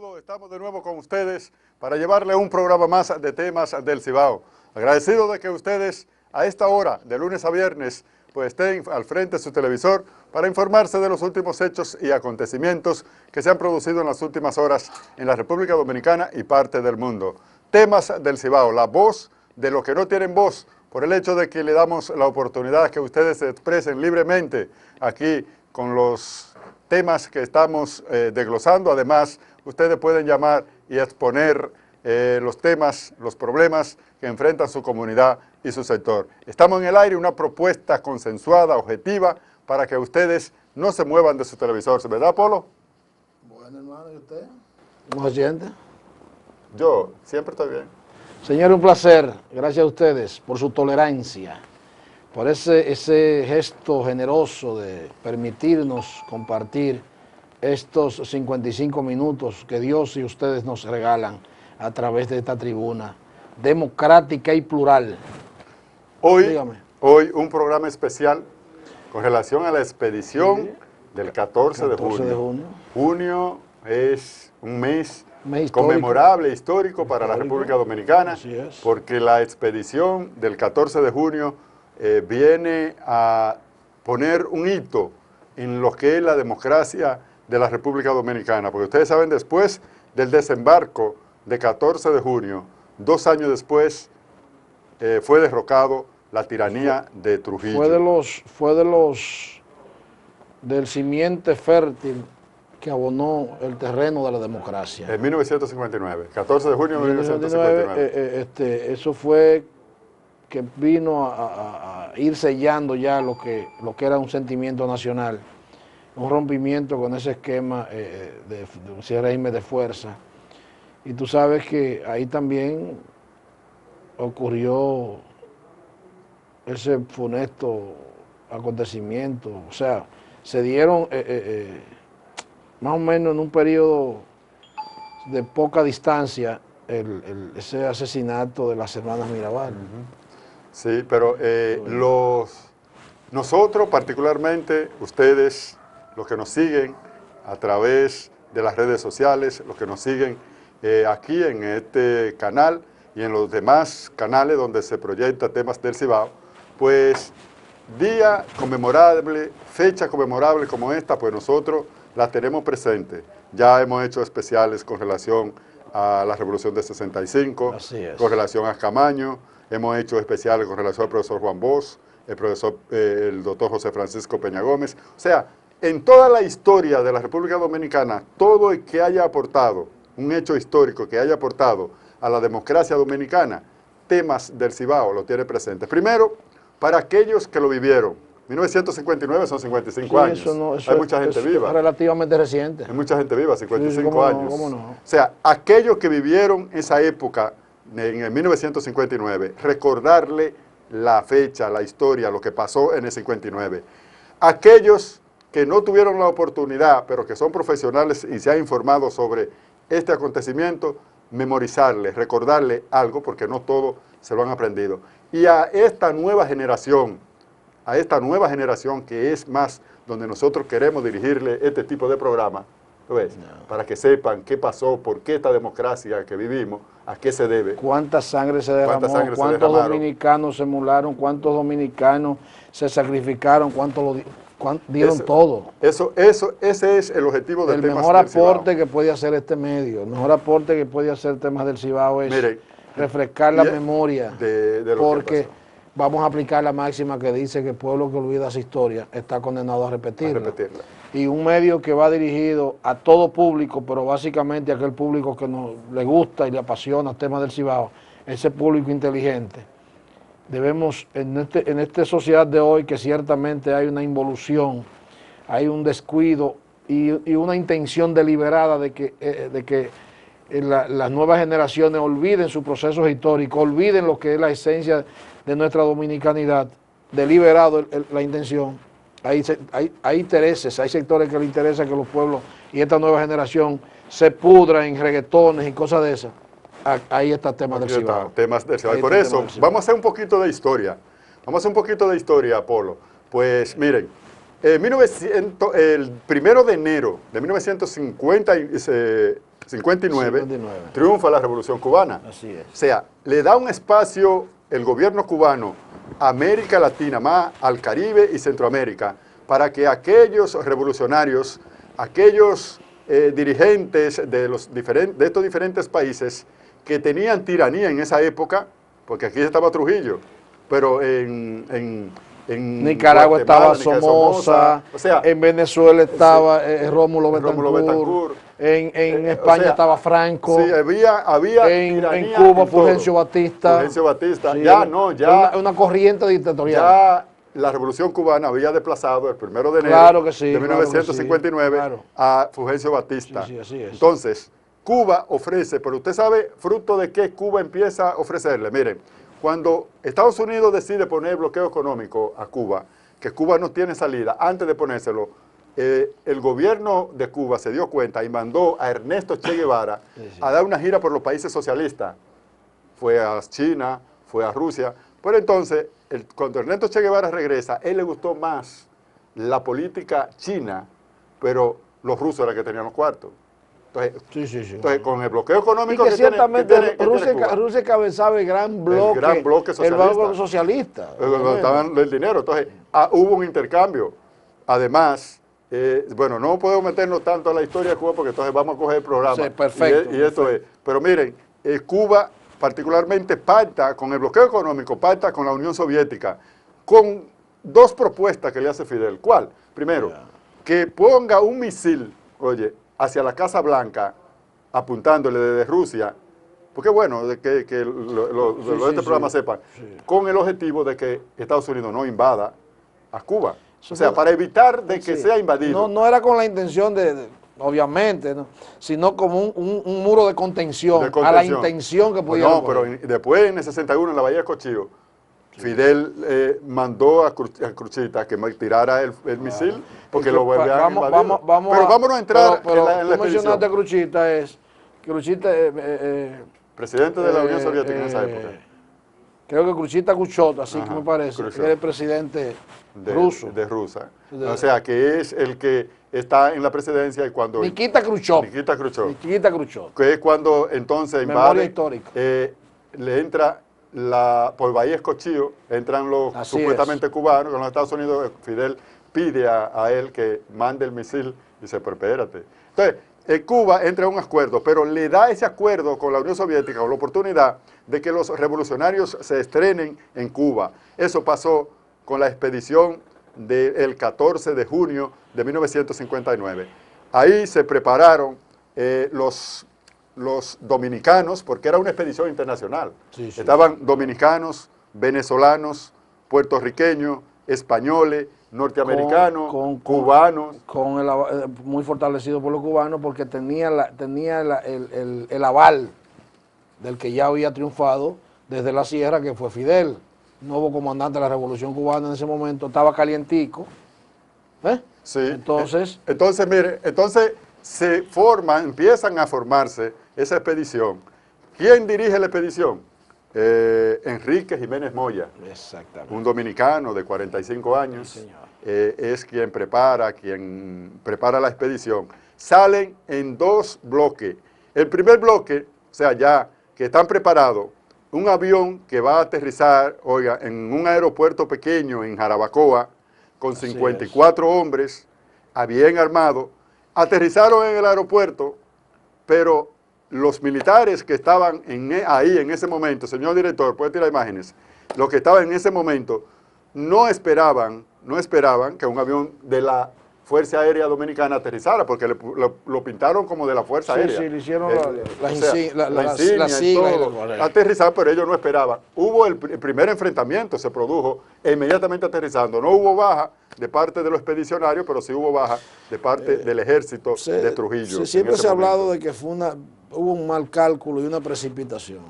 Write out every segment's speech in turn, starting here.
saludo, estamos de nuevo con ustedes para llevarle un programa más de temas del Cibao. Agradecido de que ustedes a esta hora, de lunes a viernes, pues estén al frente de su televisor para informarse de los últimos hechos y acontecimientos que se han producido en las últimas horas en la República Dominicana y parte del mundo. Temas del Cibao, la voz de los que no tienen voz, por el hecho de que le damos la oportunidad que ustedes se expresen libremente aquí con los temas que estamos desglosando. Además, ustedes pueden llamar y exponer los temas, los problemas que enfrentan su comunidad y su sector. Estamos en el aire, una propuesta consensuada, objetiva, para que ustedes no se muevan de su televisor. ¿Verdad, Polo? Bueno, hermano, ¿y usted? ¿Cómo se siente? Yo siempre estoy bien. Señor, un placer. Gracias a ustedes por su tolerancia, por ese gesto generoso de permitirnos compartir estos 55 minutos que Dios y ustedes nos regalan a través de esta tribuna democrática y plural. Hoy un programa especial con relación a la expedición del 14 de junio. Junio es un mes conmemorable, histórico para la República Dominicana, porque la expedición del 14 de junio viene a poner un hito en lo que es la democracia de la República Dominicana, porque ustedes saben, después del desembarco de 14 de junio, 2 años después, fue derrocado la tiranía de Trujillo. Fue del simiente fértil que abonó el terreno de la democracia. En 1959, 14 de junio de 1959. Eso fue que vino a ir sellando ya lo que era un sentimiento nacional, un rompimiento con ese esquema de ese régimen de fuerza. Y tú sabes que ahí también ocurrió ese funesto acontecimiento. O sea, se dieron más o menos en un periodo de poca distancia ese asesinato de las hermanas Mirabal. Sí, pero nosotros particularmente, ustedes, los que nos siguen a través de las redes sociales, los que nos siguen aquí en este canal y en los demás canales donde se proyecta temas del Cibao, pues día conmemorable, fecha conmemorable como esta, pues nosotros la tenemos presente. Ya hemos hecho especiales con relación a la Revolución de 65, con relación a Camaño, hemos hecho especiales con relación al profesor Juan Bosch, el doctor José Francisco Peña Gómez. O sea, en toda la historia de la República Dominicana, todo el que haya aportado, un hecho histórico que haya aportado a la democracia dominicana, temas del Cibao lo tiene presente. Primero, para aquellos que lo vivieron, 1959 son 55 años, hay mucha gente viva. Es relativamente reciente. Hay mucha gente viva, 55 años. ¿Cómo no? O sea, aquellos que vivieron esa época, en el 1959, recordarle la fecha, la historia, lo que pasó en el 59. Aquellos que no tuvieron la oportunidad, pero que son profesionales y se han informado sobre este acontecimiento, memorizarle, recordarle algo, porque no todo se lo han aprendido. Y a esta nueva generación que es más donde nosotros queremos dirigirle este tipo de programa, ¿tú ves? Para que sepan qué pasó, por qué esta democracia que vivimos, a qué se debe. ¿Cuánta sangre se derramó? ¿Cuántos dominicanos se molaron? ¿Cuántos dominicanos se sacrificaron? ¿Cuántos dieron todo? Ese es el objetivo del tema. El mejor aporte que puede hacer este medio, el mejor aporte que puede hacer Temas del Cibao es refrescar la memoria, de porque vamos a aplicar la máxima que dice que el pueblo que olvida esa historia está condenado a repetirla. Y un medio que va dirigido a todo público, pero básicamente a aquel público que le gusta y le apasiona Temas del Cibao, ese público inteligente. Debemos, en esta sociedad de hoy, que ciertamente hay una involución, hay un descuido y una intención deliberada de que las nuevas generaciones olviden sus procesos históricos, olviden lo que es la esencia de nuestra dominicanidad, deliberado la intención. Hay intereses, hay sectores que les interesa que los pueblos y esta nueva generación se pudran en reggaetones y cosas de esas. Ahí está Temas del Cibao. Temas del Cibao. Por eso, vamos a hacer un poquito de historia. Vamos a hacer un poquito de historia, Apolo. Pues miren, el 1 de enero de 1959, 59, triunfa la Revolución Cubana. Así es. O sea, le da un espacio el gobierno cubano a América Latina, más al Caribe y Centroamérica, para que aquellos revolucionarios, aquellos dirigentes de estos diferentes países que tenían tiranía en esa época, porque aquí estaba Trujillo, pero en Nicaragua estaba Somoza, o sea, en Venezuela estaba Rómulo Betancourt, en España estaba Franco, sí, había en Cuba Fulgencio Batista, sí, una corriente dictatorial. Ya la Revolución Cubana había desplazado el 1 de enero de 1959 a Fulgencio Batista. Sí, así es. Entonces, Cuba ofrece, pero usted sabe fruto de qué Cuba empieza a ofrecerle. Miren, cuando Estados Unidos decide poner bloqueo económico a Cuba, que Cuba no tiene salida, antes de ponérselo, el gobierno de Cuba se dio cuenta y mandó a Ernesto Che Guevara a dar una gira por los países socialistas. Fue a China, fue a Rusia, pero entonces, cuando Ernesto Che Guevara regresa, él le gustó más la política china, pero los rusos eran los que tenían los cuartos. Entonces, entonces con el bloqueo económico y que ciertamente Rusia encabezaba el gran bloque socialista. El bloque socialista. Donde estaban el dinero. Entonces, hubo un intercambio. Además, bueno, no podemos meternos tanto a la historia de Cuba porque entonces vamos a coger el programa. Sí, perfecto. Y esto es. Pero miren, Cuba particularmente pacta con el bloqueo económico, pacta con la Unión Soviética, con dos propuestas que le hace Fidel. ¿Cuál? Primero, que ponga un misil, oye, hacia la Casa Blanca, apuntándole desde Rusia, porque bueno, de que los de este programa sepan, con el objetivo de que Estados Unidos no invada a Cuba. O sea, para evitar de que sea invadido. No era con la intención obviamente, ¿no? Sino como un muro de contención, a la intención que pudiera. No, pero después en el 61, en la Bahía de Cochillo, Fidel mandó a Cruchita que tirara el misil, porque lo vuelve a invadir. Pero vámonos a entrar en la expedición. Mencionaste a Cruchita presidente de la Unión Soviética en esa época. Creo que Cruchita Khrushchev, así que me parece, que es el presidente ruso. De Rusia. O sea, que es el que está en la presidencia y cuando... Nikita Khrushchev. Que es cuando entonces invade, histórica. Le entra por Bahía Escochillo, entran los supuestamente cubanos, con los Estados Unidos. Fidel pide a él que mande el misil y dice, pero espérate. Entonces, Cuba entra en un acuerdo, pero le da ese acuerdo con la Unión Soviética, con la oportunidad de que los revolucionarios se estrenen en Cuba. Eso pasó con la expedición del 14 de junio de 1959. Ahí se prepararon los dominicanos, porque era una expedición internacional. Estaban dominicanos, venezolanos, puertorriqueños, españoles, norteamericanos, cubanos. Muy fortalecido por los cubanos porque tenía el aval del que ya había triunfado desde la sierra, que fue Fidel, nuevo comandante de la Revolución Cubana en ese momento, estaba calientico. Sí. Entonces, mire, empiezan a formarse esa expedición. ¿Quién dirige la expedición? Enrique Jiménez Moya, exactamente, un dominicano de 45 años, sí, es quien prepara la expedición. Salen en dos bloques. El primer bloque, o sea, ya que están preparados, un avión que va a aterrizar, oiga, en un aeropuerto pequeño en Jarabacoa, con 54 hombres, bien armados, aterrizaron en el aeropuerto, pero los militares que estaban ahí en ese momento, señor director, puede tirar imágenes, los que estaban en ese momento no esperaban que un avión de la Fuerza Aérea Dominicana aterrizara, porque lo pintaron como de la Fuerza Aérea. Sí, le hicieron la insignia y todo, aterrizar, pero ellos no esperaban. Hubo el primer enfrentamiento, se produjo inmediatamente aterrizando. No hubo baja de parte de los expedicionarios, pero sí hubo baja de parte del ejército de Trujillo. Siempre se ha hablado de que hubo un mal cálculo y una precipitación,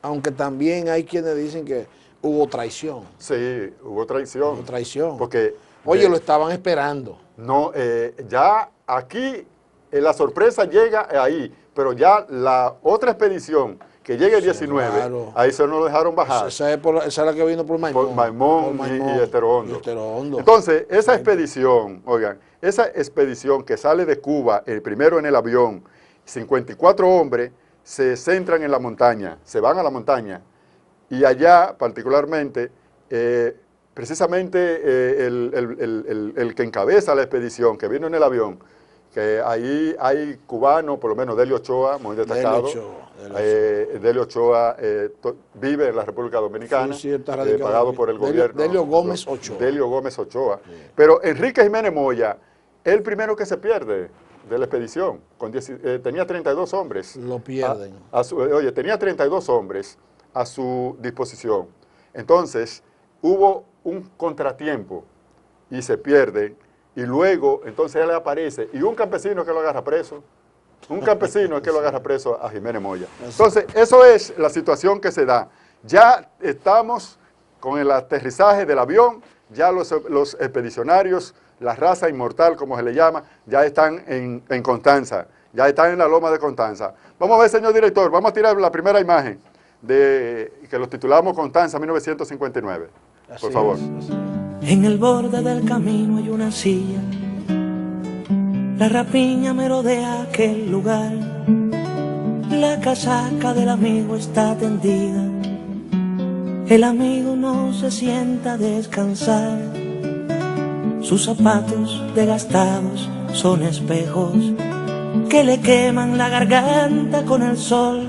aunque también hay quienes dicen que hubo traición. Sí, hubo traición. Hubo traición. Porque, oye, lo estaban esperando. No, ya aquí la sorpresa llega ahí, pero ya la otra expedición que llega el 19, claro, ahí se nos dejaron bajar. Esa es la que vino por Maimón. Por Maimón y Estero Hondo. Entonces, esa expedición, oigan, esa expedición que sale de Cuba, el primero en el avión, 54 hombres se centran en la montaña, se van a la montaña, y allá particularmente, precisamente el que encabeza la expedición, que vino en el avión, que ahí hay cubanos, por lo menos Delio Ochoa, muy destacado. Delio Ochoa vive en la República Dominicana, sí, está pagado por el gobierno. Delio Gómez Ochoa. Delio Gómez Ochoa. Sí. Pero Enrique Jiménez Moya, el primero que se pierde de la expedición, tenía 32 hombres. Lo pierden. Oye, tenía 32 hombres a su disposición. Entonces, hubo un contratiempo y se pierde. Y luego, entonces él aparece, y un campesino que lo agarra preso, un campesino es que lo agarra preso a Jiménez Moya. Entonces, eso es la situación que se da. Ya estamos con el aterrizaje del avión, ya los expedicionarios, la raza inmortal, como se le llama, ya están en Constanza, ya están en la loma de Constanza. Vamos a ver, señor director, vamos a tirar la primera imagen, que lo titulamos Constanza 1959, por favor. En el borde del camino hay una silla, la rapiña merodea aquel lugar, la casaca del amigo está tendida, el amigo no se sienta a descansar, sus zapatos desgastados son espejos que le queman la garganta con el sol,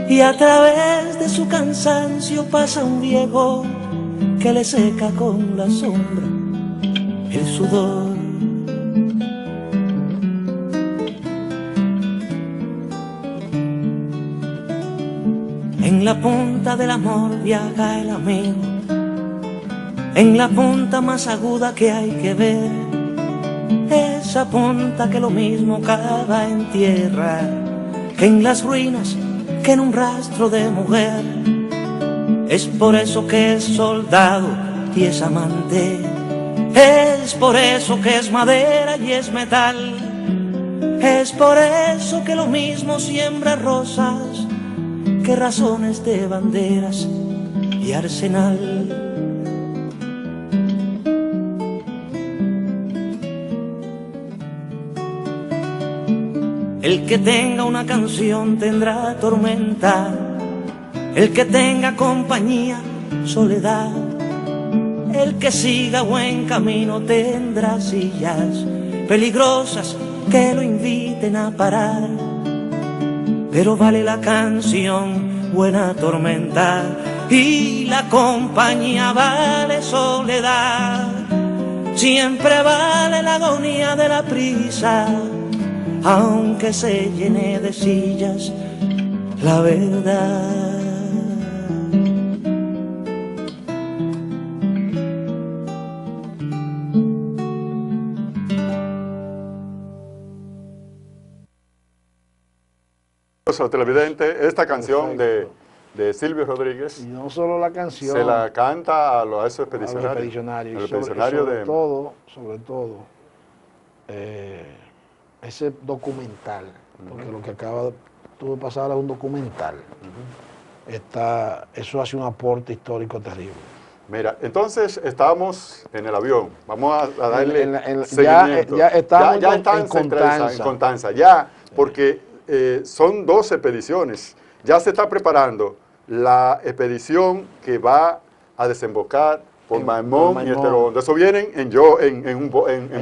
y a través de su cansancio pasa un viejo que le seca con la sombra el sudor. En la punta del amor viaja el amigo, en la punta más aguda que hay que ver, esa punta que lo mismo cava en tierra, que en las ruinas, que en un rastro de mujer. Es por eso que es soldado y es amante, es por eso que es madera y es metal, es por eso que lo mismo siembra rosas que razones de banderas y arsenal. El que tenga una canción tendrá tormenta, el que tenga compañía, soledad, el que siga buen camino tendrá sillas peligrosas que lo inviten a parar. Pero vale la canción buena tormenta y la compañía vale soledad. Siempre vale la agonía de la prisa, aunque se llene de sillas la verdad. Televidente, esta canción de Silvio Rodríguez. Y no solo la canción. Se la canta a esos expedicionarios. Sobre todo, ese documental, porque lo que tuvo de pasar es un documental. Eso hace un aporte histórico terrible. Mira, entonces estamos en el avión. Vamos a darle seguimiento. Ya estamos en Constanza. Ya, porque son 2 expediciones. Ya se está preparando la expedición que va a desembocar por Maimón y Estero Hondo. Eso vienen en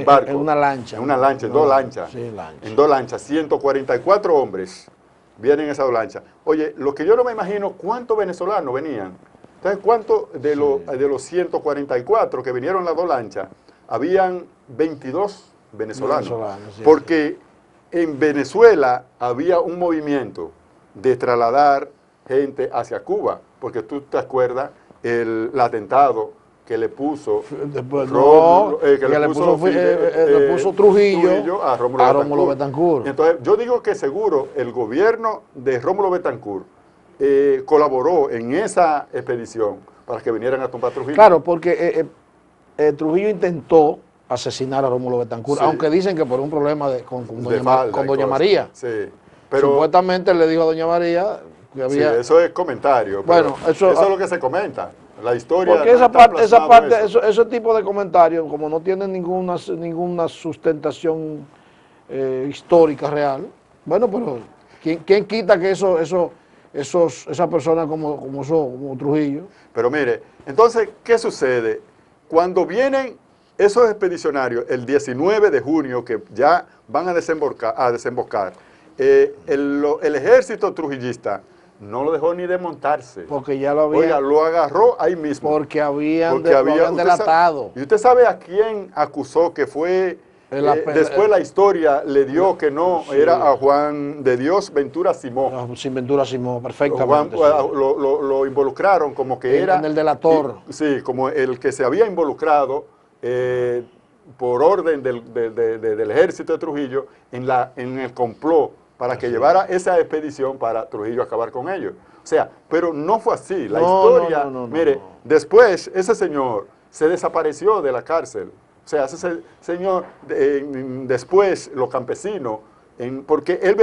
barco. En una lancha. En una lancha, en 2 lanchas. Sí, lancha. En 2 lanchas. 144 hombres vienen en esas 2 lanchas. Oye, lo que yo no me imagino, ¿cuántos venezolanos venían? Entonces, ¿cuántos de los 144 que vinieron en las 2 lanchas? Habían 22 venezolanos. Porque en Venezuela había un movimiento de trasladar gente hacia Cuba, porque tú te acuerdas el atentado que le puso Trujillo a Rómulo Betancourt. Entonces, yo digo que seguro el gobierno de Rómulo Betancourt colaboró en esa expedición para que vinieran a tumbar Trujillo. Claro, porque Trujillo intentó asesinar a Rómulo Betancourt, sí, aunque dicen que por un problema con doña María. Sí, pero supuestamente le dijo a doña María que había... Sí, eso es comentario. Bueno, eso es lo que se comenta. La historia... Porque ese tipo de comentarios, como no tienen ninguna sustentación histórica real, Bueno, pero ¿quién quita que esa persona como Trujillo? Pero mire, entonces, ¿qué sucede? Cuando vienen esos expedicionarios, el 19 de junio, que ya van a desembocar, el ejército trujillista no lo dejó ni desmontarse. Porque ya lo había... Oiga, lo agarró ahí mismo. Porque habían delatado. ¿Y usted sabe a quién acusó que fue... después la historia le dio que no, sí, era a Juan de Dios Ventura Simó. Sin Ventura Simó, perfectamente. Lo involucraron como que era... En el delator. Sí, como el que se había involucrado por orden del ejército de Trujillo en el complot para que llevara esa expedición para Trujillo acabar con ellos. O sea, pero no fue así. La historia, mire, después ese señor se desapareció de la cárcel. O sea, ese señor, después los campesinos, porque él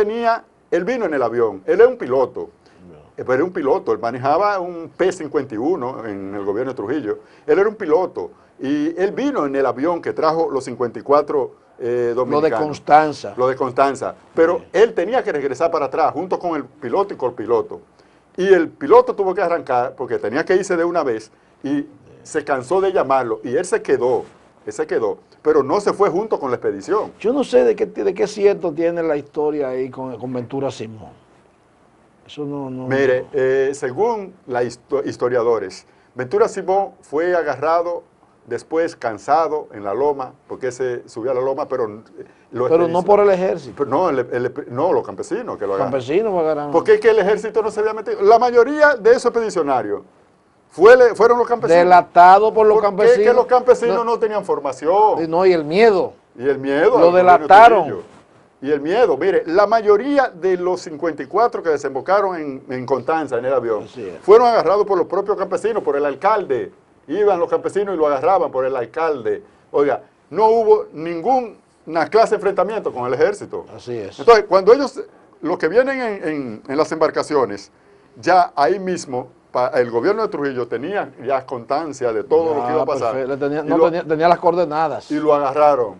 vino en el avión, él era un piloto, pero era un piloto, él manejaba un P-51 en el gobierno de Trujillo, él era un piloto, y él vino en el avión que trajo los 54 dominicanos. Lo de Constanza. Lo de Constanza, pero él tenía que regresar para atrás, junto con el piloto y copiloto. Y el piloto tuvo que arrancar, porque tenía que irse de una vez, y se cansó de llamarlo, y él se quedó, pero no se fue junto con la expedición. Yo no sé de qué cierto tiene la historia ahí con Ventura Simón. Eso no... Mire, según los historiadores, Ventura Simón fue agarrado después cansado en la loma, porque se subió a la loma, pero no por el ejército. Pero no, los campesinos que lo agarraron. Los campesinos lo agarraron. Porque es que el ejército no se había metido. La mayoría de esos expedicionarios fueron los campesinos. Delatados por los campesinos. Porque es que los campesinos no tenían formación. No, y el miedo. Y el miedo. Lo delataron. Y el miedo. Mire, la mayoría de los 54 que desembocaron en Constanza, en el avión, fueron agarrados por los propios campesinos, por el alcalde. Iban los campesinos y lo agarraban por el alcalde. Oiga, no hubo ninguna clase de enfrentamiento con el ejército. Así es. Entonces, cuando ellos, los que vienen en las embarcaciones, ya ahí mismo, el gobierno de Trujillo tenía ya constancia de todo lo que iba a pasar. Tenía las coordenadas. Y lo agarraron.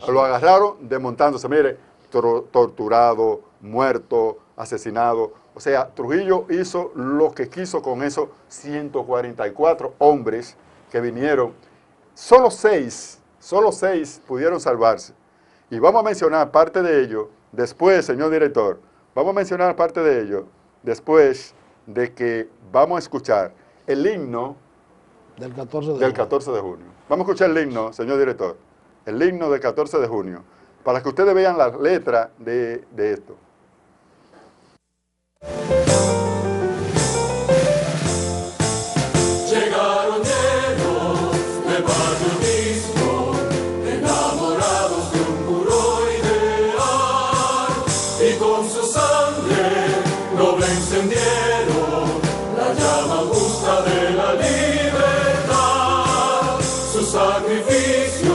Lo agarraron desmontándose. Mire, torturado, muerto, asesinado. O sea, Trujillo hizo lo que quiso con esos 144 hombres que vinieron. Solo seis pudieron salvarse. Y vamos a mencionar parte de ello después, señor director. Vamos a mencionar parte de ello después de que vamos a escuchar el himno del 14 de junio. Vamos a escuchar el himno, señor director. El himno del 14 de junio. Para que ustedes vean la letra de esto. Llegaron llenos de patriotismo, enamorados de un puro ideal, y con su sangre noble encendieron la llama justa de la libertad. Su sacrificio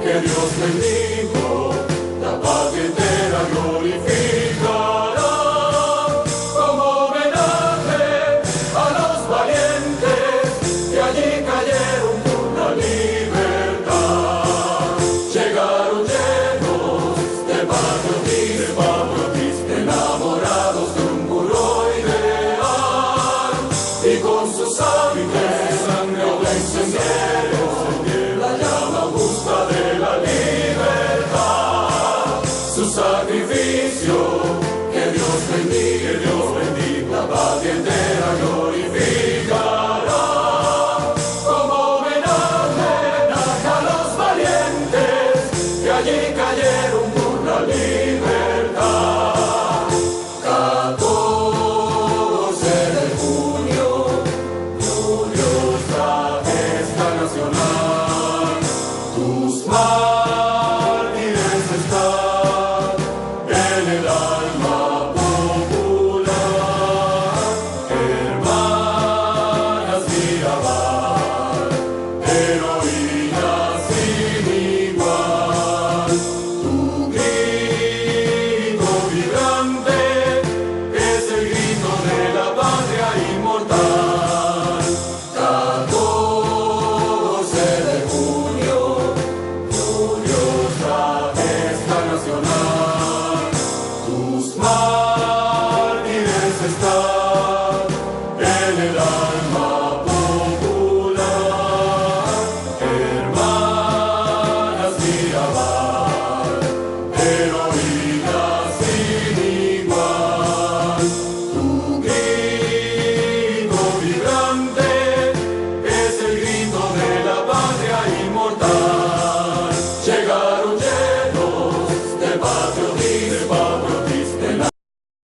que Dios bendijo, la patria entera glorificará. Nacional.